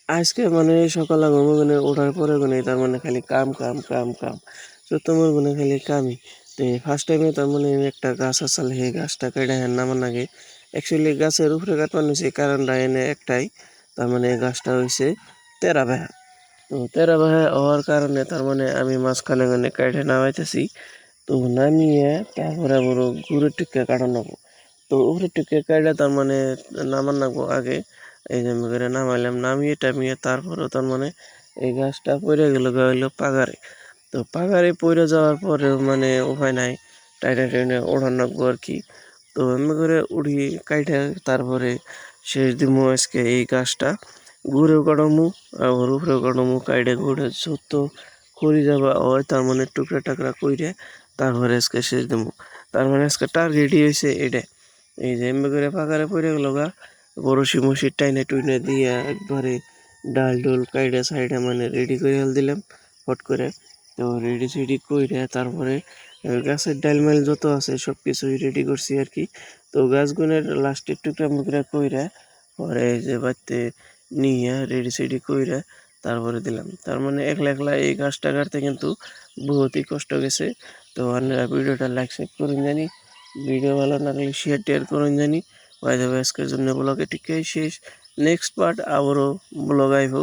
আজকে মানে সকালে ঘুম মানে ওঠার পরে মানে তার মানে খালি কাম কাম কাম কাম। তো তোমার মানে খালি কামই। তো ফার্স্ট টাইমে তার মানে একটা গাছ আসাল সেই গাছটা কেটে হেন নামান আগে অ্যাকচুয়ালি গাছের উপরে কাটমান হয়েছে কারণটা এনে একটাই, তার মানে গাছটা হয়েছে তেরা বেহা। তো তেরা বেহা হওয়ার কারণে তার মানে আমি মাঝখানে মানে কেটে নামাইতেছি। তো নামিয়ে তারপরে বড় ঘুরে টিকে কাটানো। তো উপরে টিকে কাইটা তার মানে নামান নাগবো আগে। এই যে আমি করে নামাইলাম, নামিয়ে টামিয়ে তারপরে তার মানে এই গাছটা পড়ে গেল হইলো পাগারে। তো পাগারে পড়ে যাওয়ার পরে মানে উপায় নাই, টাইনে টাইনে ওঠান নাগবো আর কি। তো এমনি করে উড়ি কাইটা তারপরে শেষ দিমু আজকে এই গাছটা ঘুরেও কাটামু আবার উপরেও কাটামু, কাইডে ঘুরে সত্য করি যাবা হয় তার মানে টুকরা টাকরা কইরে তারপরে আজকে শেষ দিমু। তার মানে আজকে টার্গেটই হয়েছে এটা। এই যে এমনি করে পাকারে পড়ে গেল গা, বড়শি মশি টাইনে টুইনে দিয়ে একবারে ডাল ডোল কাইডে সাইডে মানে রেডি করে দিলাম ফট করে। তো রেডি সেডি কইরে তারপরে গাছের ডাল মাইল যত আছে সব কিছুই রেডি করছি আর কি। তো গাছগুনের লাস্টের টুকরা মুকরা কইরা পরে এই যে বাড়িতে নিয়ে রেডি সেডি কইরা তারপরে দিলাম। তার মানে একলা একলা এই গাছটা কাটতে কিন্তু বহুতই কষ্ট গেছে। তো আপনারা ভিডিওটা লাইক শেয়ার করুন জানি, ভিডিও ভালো লাগলে শেয়ার টেয়ার করুন জানি। বাই দ্য ওয়ে আজকের জন্য ব্লগ এটিকেই শেষ। নেক্সট পার্ট আবারও ব্লগ আইব।